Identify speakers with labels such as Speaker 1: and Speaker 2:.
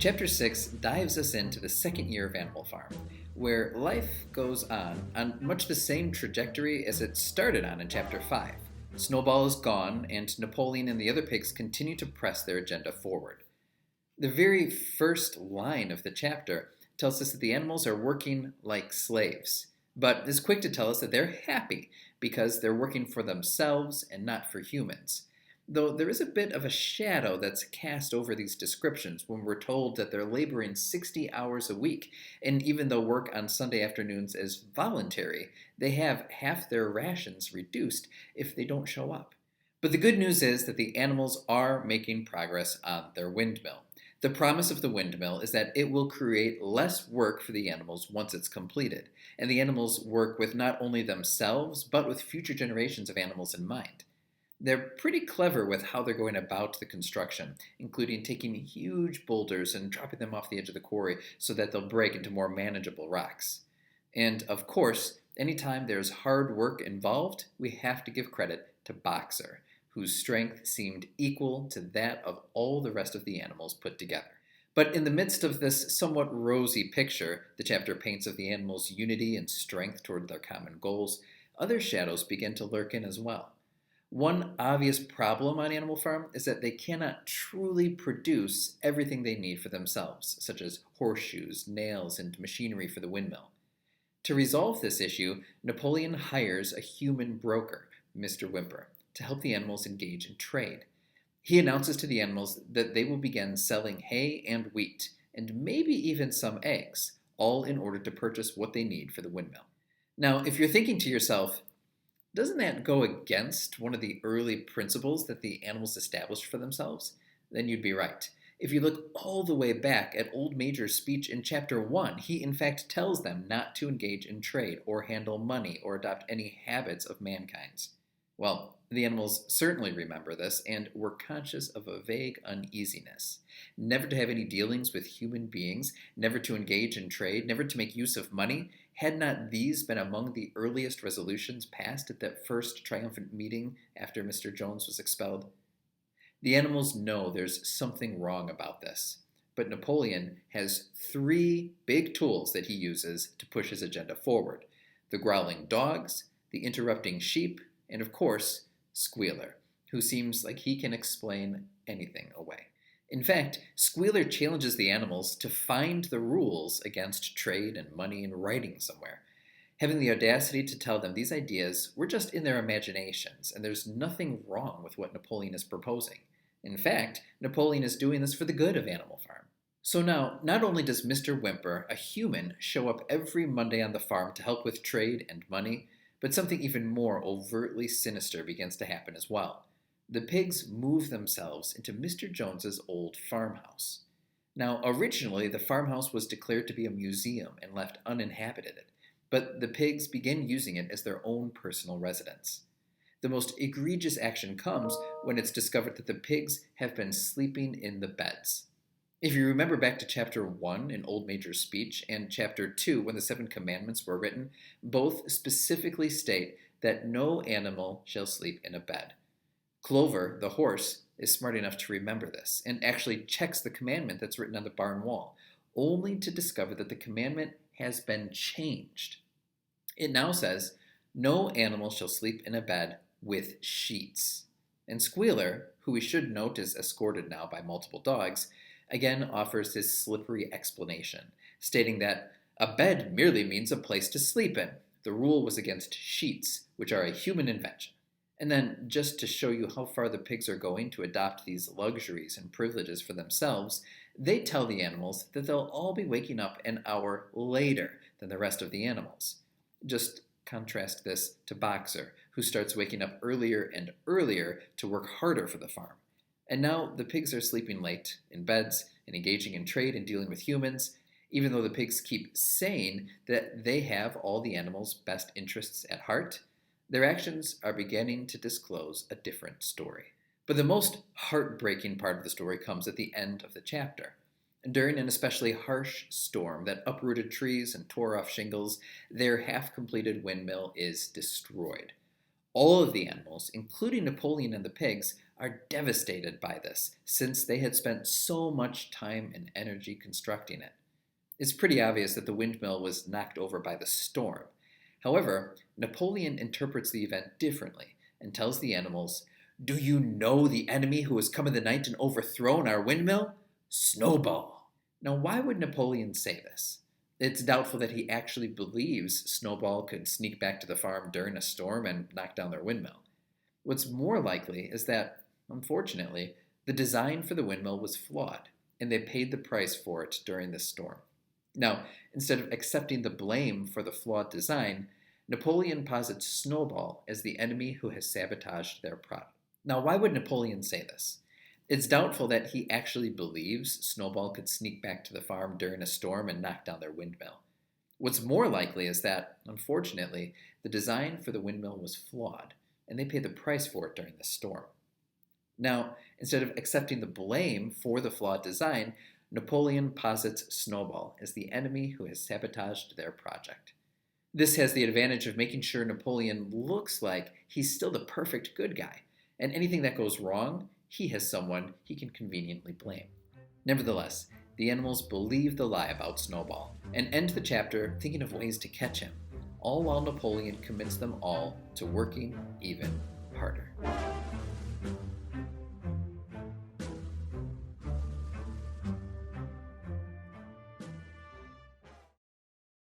Speaker 1: Chapter 6 dives us into the second year of Animal Farm, where life goes on much the same trajectory as it started on in Chapter 5. Snowball is gone, and Napoleon and the other pigs continue to press their agenda forward. The very first line of the chapter tells us that the animals are working like slaves, but is quick to tell us that they're happy because they're working for themselves and not for humans. Though there is a bit of a shadow that's cast over these descriptions when we're told that they're laboring 60 hours a week, and even though work on Sunday afternoons is voluntary, they have half their rations reduced if they don't show up. But the good news is that the animals are making progress on their windmill. The promise of the windmill is that it will create less work for the animals once it's completed, and the animals work with not only themselves, but with future generations of animals in mind. They're pretty clever with how they're going about the construction, including taking huge boulders and dropping them off the edge of the quarry so that they'll break into more manageable rocks. And of course, anytime there's hard work involved, we have to give credit to Boxer, whose strength seemed equal to that of all the rest of the animals put together. But in the midst of this somewhat rosy picture the chapter paints of the animals' unity and strength toward their common goals, other shadows begin to lurk in as well. One obvious problem on Animal Farm is that they cannot truly produce everything they need for themselves, such as horseshoes, nails, and machinery for the windmill. To resolve this issue, Napoleon hires a human broker, Mr. Whymper, to help the animals engage in trade. He announces to the animals that they will begin selling hay and wheat, and maybe even some eggs, all in order to purchase what they need for the windmill. Now, if you're thinking to yourself, doesn't that go against one of the early principles that the animals established for themselves? Then you'd be right. If you look all the way back at Old Major's speech in Chapter 1, he in fact tells them not to engage in trade or handle money or adopt any habits of mankind's. Well, the animals certainly remember this and were conscious of a vague uneasiness. Never to have any dealings with human beings, never to engage in trade, never to make use of money. Had not these been among the earliest resolutions passed at that first triumphant meeting after Mr. Jones was expelled? The animals know there's something wrong about this, but Napoleon has three big tools that he uses to push his agenda forward: the growling dogs, the interrupting sheep, and of course, Squealer, who seems like he can explain anything away. In fact, Squealer challenges the animals to find the rules against trade and money in writing somewhere, having the audacity to tell them these ideas were just in their imaginations, and there's nothing wrong with what Napoleon is proposing. In fact, Napoleon is doing this for the good of Animal Farm. So now, not only does Mr. Whymper, a human, show up every Monday on the farm to help with trade and money, but something even more overtly sinister begins to happen as well. The pigs move themselves into Mr. Jones's old farmhouse. Now, originally, the farmhouse was declared to be a museum and left uninhabited, but the pigs begin using it as their own personal residence. The most egregious action comes when it's discovered that the pigs have been sleeping in the beds. If you remember back to Chapter 1 in Old Major's speech and Chapter 2 when the 7 Commandments were written, both specifically state that no animal shall sleep in a bed. Clover, the horse, is smart enough to remember this and actually checks the commandment that's written on the barn wall, only to discover that the commandment has been changed. It now says, "No animal shall sleep in a bed with sheets." And Squealer, who we should note is escorted now by multiple dogs, again offers his slippery explanation, stating that a bed merely means a place to sleep in. The rule was against sheets, which are a human invention. And then, just to show you how far the pigs are going to adopt these luxuries and privileges for themselves, they tell the animals that they'll all be waking up an hour later than the rest of the animals. Just contrast this to Boxer, who starts waking up earlier and earlier to work harder for the farm. And now the pigs are sleeping late in beds and engaging in trade and dealing with humans, even though the pigs keep saying that they have all the animals' best interests at heart. Their actions are beginning to disclose a different story. But the most heartbreaking part of the story comes at the end of the chapter. During an especially harsh storm that uprooted trees and tore off shingles, their half-completed windmill is destroyed. All of the animals, including Napoleon and the pigs, are devastated by this, since they had spent so much time and energy constructing it. It's pretty obvious that the windmill was knocked over by the storm. However, Napoleon interprets the event differently and tells the animals, "Do you know the enemy who has come in the night and overthrown our windmill? Snowball." Now, why would Napoleon say this? It's doubtful that he actually believes Snowball could sneak back to the farm during a storm and knock down their windmill. What's more likely is that, unfortunately, the design for the windmill was flawed, and they paid the price for it during this storm. Now, instead of accepting the blame for the flawed design, Napoleon posits Snowball as the enemy who has sabotaged their product. Now, why would Napoleon say this? It's doubtful that he actually believes Snowball could sneak back to the farm during a storm and knock down their windmill. What's more likely is that, unfortunately, the design for the windmill was flawed, and they paid the price for it during the storm. Now, instead of accepting the blame for the flawed design, Napoleon posits Snowball as the enemy who has sabotaged their project. This has the advantage of making sure Napoleon looks like he's still the perfect good guy, and anything that goes wrong, he has someone he can conveniently blame. Nevertheless, the animals believe the lie about Snowball and end the chapter thinking of ways to catch him, all while Napoleon commits them all to working even